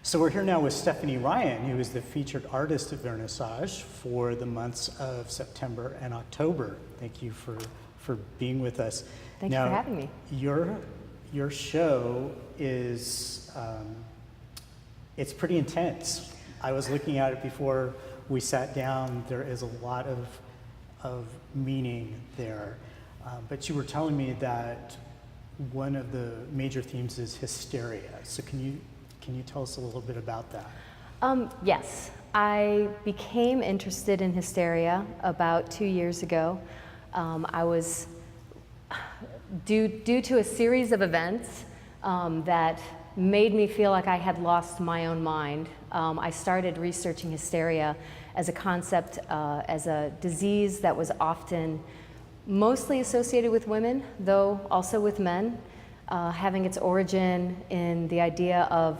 So we're here now with Stephanie Ryan, who is the featured artist at Vernissage for the months of September and October. Thank you for being with us. Thank you for having me. Your show is, it's pretty intense. I was looking at it before we sat down. There is a lot of meaning there. But you were telling me that one of the major themes is hysteria. So can you tell us a little bit about that? Yes, I became interested in hysteria about 2 years ago. I was, due to a series of events that made me feel like I had lost my own mind, I started researching hysteria as a concept, as a disease that was often mostly associated with women, though also with men. Having its origin in the idea of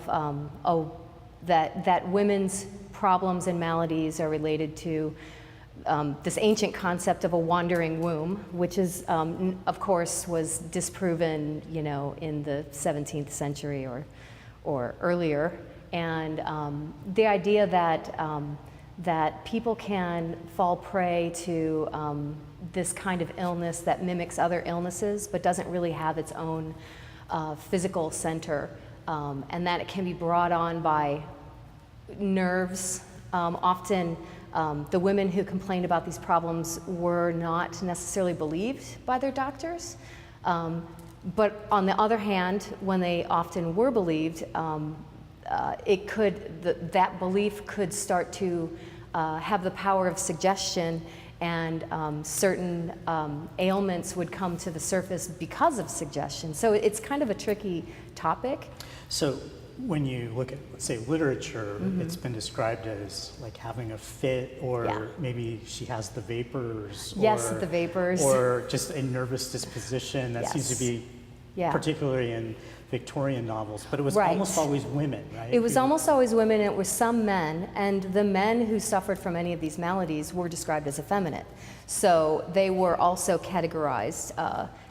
that women's problems and maladies are related to this ancient concept of a wandering womb, which is, of course, was disproven, in the 17th century or earlier, and the idea that people can fall prey to this kind of illness that mimics other illnesses but doesn't really have its own physical center, and that it can be brought on by nerves. Often the women who complained about these problems were not necessarily believed by their doctors, but on the other hand, when they often were believed, that belief could start to have the power of suggestion, and certain ailments would come to the surface because of suggestion. So it's kind of a tricky topic. So when you look at, let's say, literature, it's been described as like having a fit, or maybe she has the vapors. Yes, the vapors. Or just a nervous disposition that seems to be particularly in Victorian novels, but it was almost always women, right? It was almost always women, and it was some men, and the men who suffered from any of these maladies were described as effeminate. So they were also categorized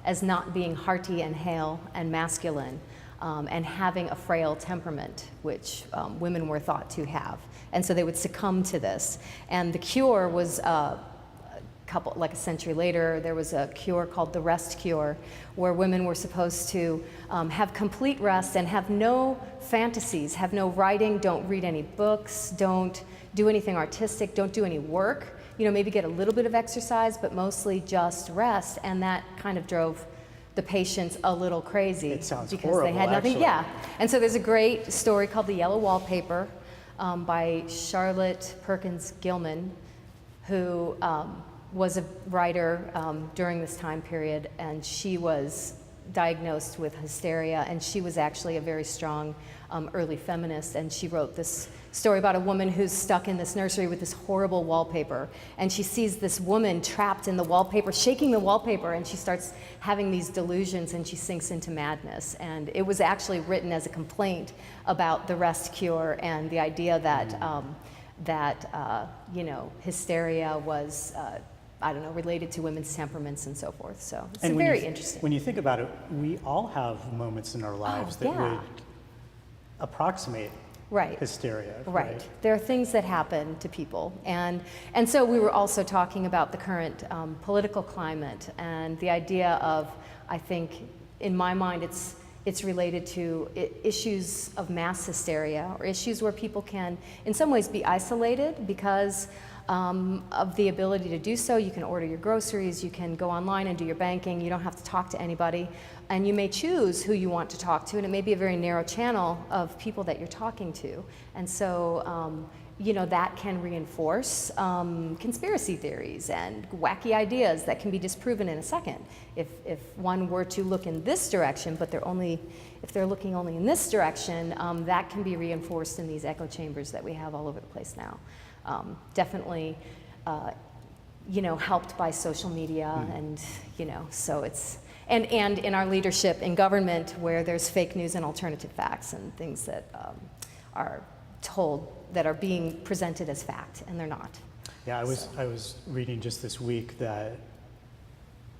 as not being hearty and hale and masculine, and having a frail temperament, which women were thought to have. And so they would succumb to this. And the cure was like a century later, there was a cure called the rest cure, where women were supposed to have complete rest and have no fantasies, have no writing, don't read any books, don't do anything artistic, don't do any work, maybe get a little bit of exercise, but mostly just rest. And that kind of drove the patients a little crazy. It sounds because horrible, they had nothing. actually. Yeah. And so there's a great story called The Yellow Wallpaper by Charlotte Perkins Gilman, who was a writer during this time period, and she was diagnosed with hysteria, and she was actually a very strong early feminist, and she wrote this story about a woman who's stuck in this nursery with this horrible wallpaper, and she sees this woman trapped in the wallpaper, shaking the wallpaper, and she starts having these delusions, and she sinks into madness. And it was actually written as a complaint about the rest cure and the idea that hysteria was related to women's temperaments and so forth. So it's very interesting. When you think about it, we all have moments in our lives that would approximate hysteria. Right. There are things that happen to people. And so we were also talking about the current political climate and the idea of, I think, in my mind, it's related to issues of mass hysteria, or issues where people can, in some ways, be isolated because of the ability to do so. You can order your groceries, you can go online and do your banking, you don't have to talk to anybody, and you may choose who you want to talk to, and it may be a very narrow channel of people that you're talking to. And so, that can reinforce conspiracy theories and wacky ideas that can be disproven in a second. If one were to look in this direction, but if they're looking only in this direction, that can be reinforced in these echo chambers that we have all over the place now. Definitely, helped by social media, and so it's and in our leadership in government, where there's fake news and alternative facts and things that are told that are being presented as fact, and they're not. Yeah, I was reading just this week that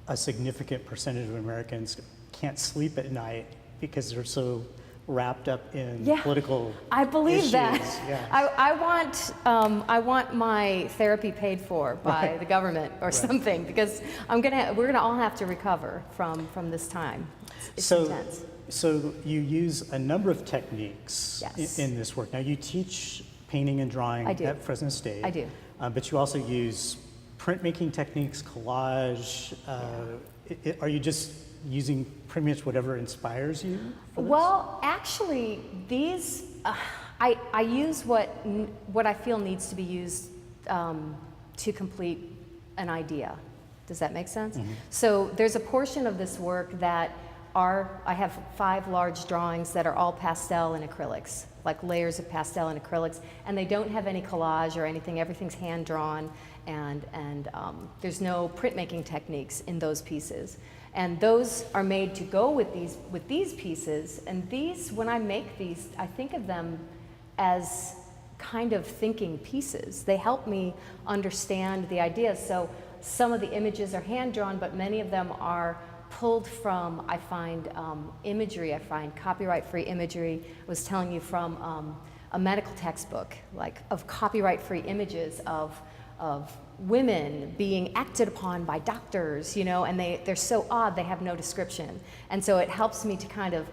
a significant percentage of Americans can't sleep at night because they're so wrapped up in Yeah, political I believe issues. that. Yes. I want my therapy paid for by Right. the government or Right. something, because we're gonna all have to recover from this time. It's so, intense. so you use a number of techniques Yes. in this work. Now you teach painting and drawing I do. at Fresno State. I do. But you also use printmaking techniques, collage. Are you just using pretty much whatever inspires you for this? Well, actually, these I use what I feel needs to be used to complete an idea. Does that make sense? Mm-hmm. So there's a portion of this work that I have 5 large drawings that are all pastel and acrylics, like layers of pastel and acrylics, and they don't have any collage or anything. Everything's hand drawn, and there's no printmaking techniques in those pieces. And those are made to go with these pieces. And these, when I make these, I think of them as kind of thinking pieces. They help me understand the ideas. So some of the images are hand drawn, but many of them are pulled from, I find, imagery. I find copyright-free imagery. I was telling you from a medical textbook, like of copyright-free images of women being acted upon by doctors, you know, and they're so odd, they have no description. And so it helps me to kind of,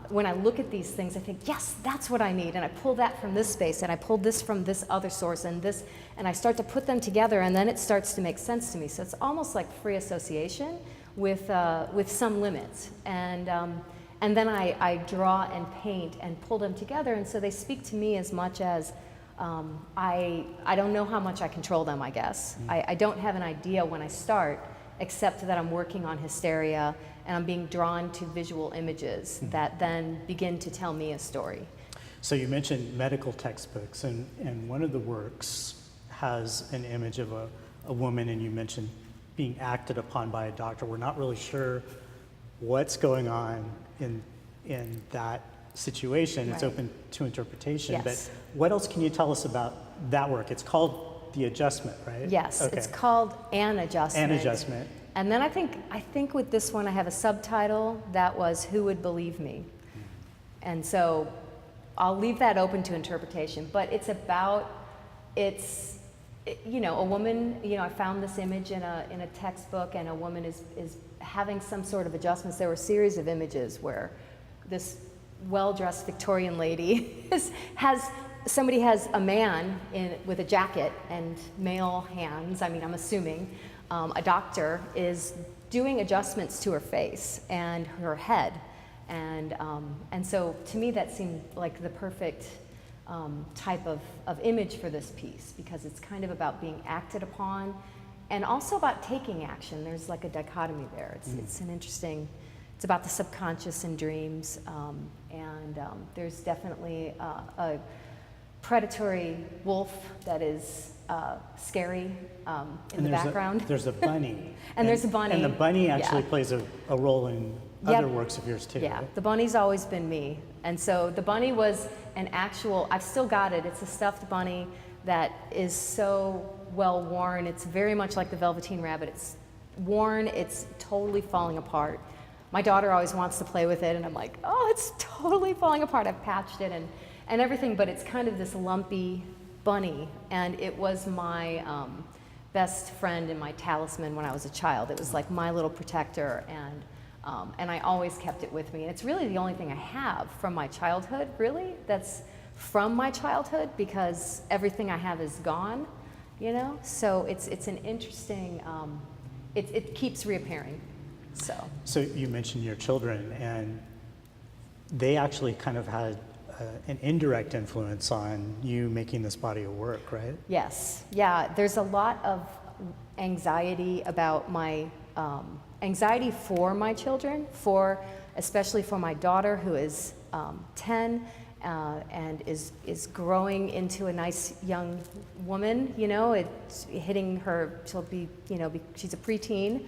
when I look at these things, I think, yes, that's what I need. And I pull that from this space, and I pull this from this other source, and this, and I start to put them together, and then it starts to make sense to me. So it's almost like free association with some limits. And then I draw and paint and pull them together, and so they speak to me as much as I don't know how much I control them, I guess. I don't have an idea when I start, except that I'm working on Hysteria, and I'm being drawn to visual images that then begin to tell me a story. So you mentioned medical textbooks, and one of the works has an image of a woman, and you mentioned being acted upon by a doctor. We're not really sure what's going on in that situation. It's Right. open to interpretation. Yes. But what else can you tell us about that work? It's called The Adjustment, right? Yes, Okay. it's called An Adjustment. An Adjustment. And then I think with this one I have a subtitle that was Who Would Believe Me? And so I'll leave that open to interpretation, but it's about, you know, a woman, you know, I found this image in a textbook, and a woman is having some sort of adjustments. There were a series of images where this well-dressed Victorian lady somebody has a man with a jacket and male hands, I mean, I'm assuming, a doctor is doing adjustments to her face and her head. And so to me that seemed like the perfect type of image for this piece, because it's kind of about being acted upon and also about taking action. There's like a dichotomy there. It's an interesting, it's about the subconscious and dreams, and there's definitely a predatory wolf that is scary in the background. There's a bunny. And there's a bunny. And the bunny actually Yeah. plays a role in Yep. other works of yours too. Yeah, right? the bunny's always been me. And so the bunny was an actual, I've still got it. It's a stuffed bunny that is so well worn. It's very much like the Velveteen Rabbit. It's worn, it's totally falling apart. My daughter always wants to play with it, and I'm like, oh, it's totally falling apart. I've patched it and everything, but it's kind of this lumpy bunny. And it was my best friend and my talisman when I was a child. It was like my little protector, and I always kept it with me. And it's really the only thing I have from my childhood, really, that's from my childhood, because everything I have is gone, you know? So it's an interesting, it keeps reappearing, so. So you mentioned your children, and they actually kind of had an indirect influence on you making this body of work, right? Yes, yeah, there's a lot of anxiety about my, anxiety for my children, especially for my daughter, who is 10 and is growing into a nice young woman, you know, it's hitting her, she'll be, you know, she's a preteen,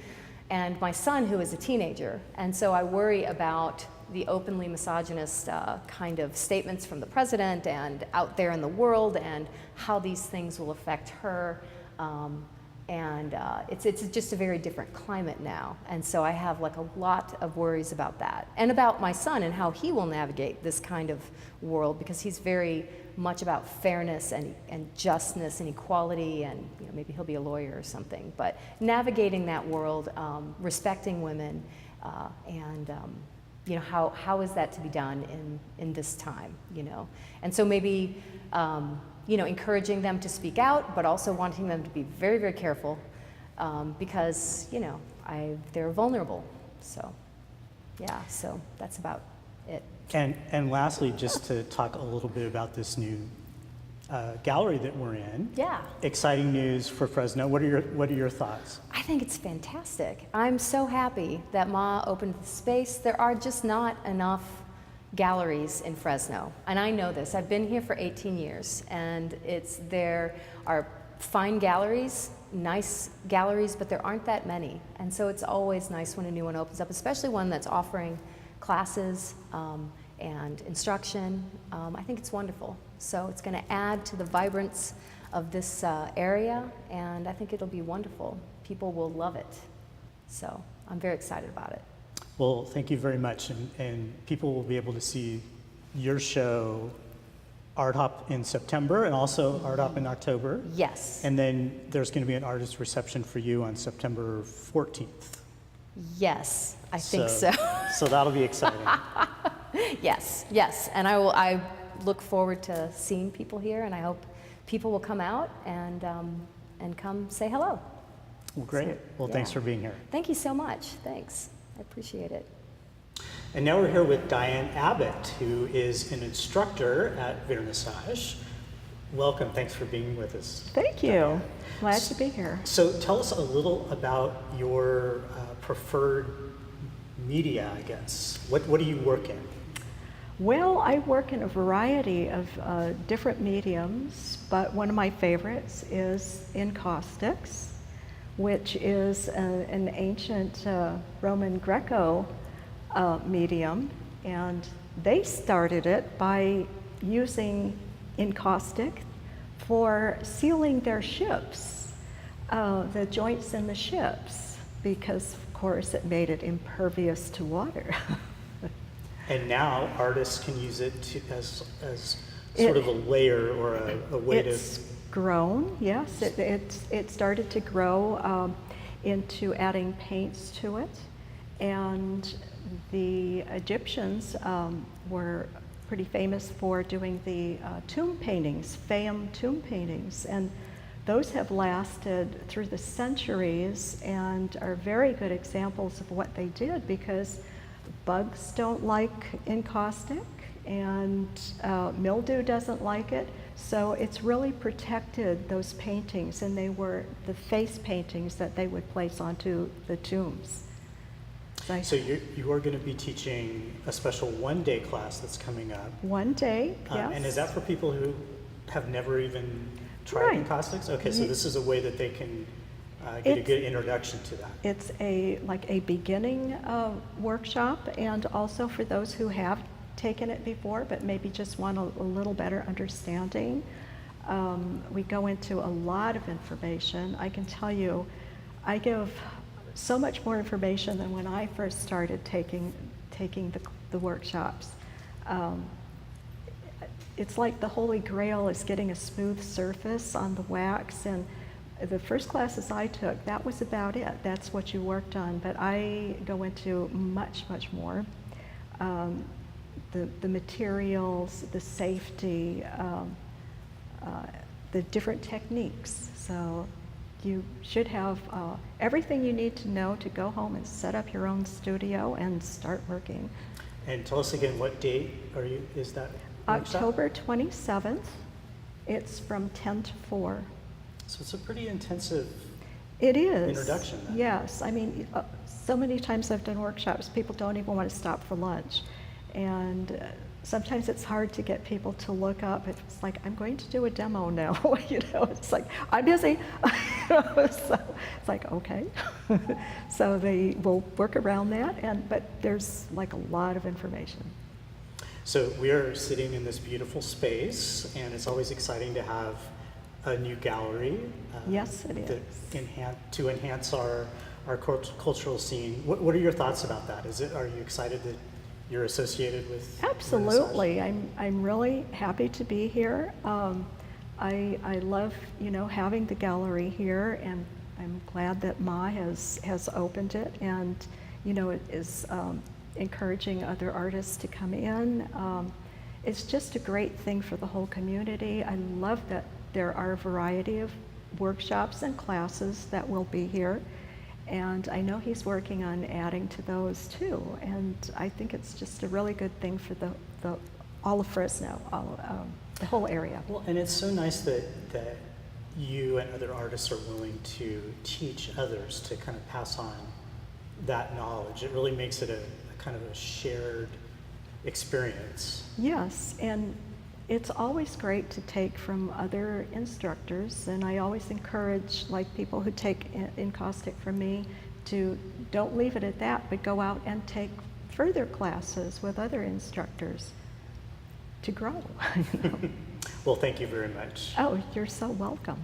and my son, who is a teenager. And so I worry about the openly misogynist kind of statements from the president and out there in the world, and how these things will affect her. And it's just a very different climate now. And so I have like a lot of worries about that. And about my son and how he will navigate this kind of world, because he's very much about fairness and justness and equality, and maybe he'll be a lawyer or something. But navigating that world, respecting women, and how is that to be done in this time, And so maybe encouraging them to speak out, but also wanting them to be very, very careful, because they're vulnerable. So yeah, so that's about it. And lastly, just to talk a little bit about this new gallery that we're in. Yeah. Exciting news for Fresno. What are your thoughts? I think it's fantastic. I'm so happy that Ma opened the space. There are just not enough galleries in Fresno, and I know this. I've been here for 18 years, and there are fine galleries, nice galleries, but there aren't that many. And so it's always nice when a new one opens up, especially one that's offering classes and instruction. I think it's wonderful. So it's going to add to the vibrance of this area, and I think it'll be wonderful. People will love it. So I'm very excited about it. Well, thank you very much, and people will be able to see your show, Art Hop, in September, and also Art Hop in October. Yes. And then there's going to be an artist reception for you on September 14th. Yes, I think so. So that'll be exciting. Yes, and I look forward to seeing people here, and I hope people will come out and come say hello. Well, great. So, well, yeah. Thanks for being here. Thank you so much. Thanks. I appreciate it. And now we're here with Diane Abbott, who is an instructor at Vernissage. Welcome. Thanks for being with us. Thank you. Glad to be here. So tell us a little about your preferred media, I guess. What do you work in? Well, I work in a variety of different mediums, but one of my favorites is encaustics, which is an ancient Roman Greco medium, and they started it by using encaustic for sealing their ships, the joints in the ships, because of course it made it impervious to water. And now artists can use it as sort of a layer or a way to... It's grown, yes. It started to grow into adding paints to it. And the Egyptians were pretty famous for doing the tomb paintings, Fayum tomb paintings. And those have lasted through the centuries and are very good examples of what they did, because bugs don't like encaustic, and mildew doesn't like it. So it's really protected those paintings, and they were the face paintings that they would place onto the tombs. So you are going to be teaching a special one-day class that's coming up. One day, yes. And is that for people who have never even tried encaustics? Okay, so this is a way that they can get a good introduction to that. It's like a beginning workshop, and also for those who have taken it before but maybe just want a little better understanding. We go into a lot of information. I can tell you, I give so much more information than when I first started taking the workshops. It's like the Holy Grail is getting a smooth surface on the wax, and the first classes I took, that was about it. That's what you worked on, but I go into much, much more. The materials, the safety, the different techniques. So you should have everything you need to know to go home and set up your own studio and start working. And tell us again, what date is that workshop? October 27th. It's from 10 to 4. So it's a pretty intensive introduction then. Yes. I mean, so many times I've done workshops, people don't even want to stop for lunch. And sometimes it's hard to get people to look up. It's like, I'm going to do a demo now. It's like, I'm busy. So it's like, okay. So they will work around that, but there's like a lot of information. So we are sitting in this beautiful space, and it's always exciting to have a new gallery. Yes, it that is. To enhance our cultural scene. What are your thoughts about that? Are you excited that you're associated with Vernissage? Absolutely. I'm really happy to be here. I love, having the gallery here, and I'm glad that Ma has opened it, and, it is encouraging other artists to come in. It's just a great thing for the whole community. I love that there are a variety of workshops and classes that will be here. And I know he's working on adding to those too. And I think it's just a really good thing for all of Fresno, the whole area. Well, and it's so nice that you and other artists are willing to teach others to kind of pass on that knowledge. It really makes it a kind of a shared experience. Yes, and it's always great to take from other instructors, and I always encourage, like, people who take encaustic from me to don't leave it at that, but go out and take further classes with other instructors to grow. Well, thank you very much. Oh, you're so welcome.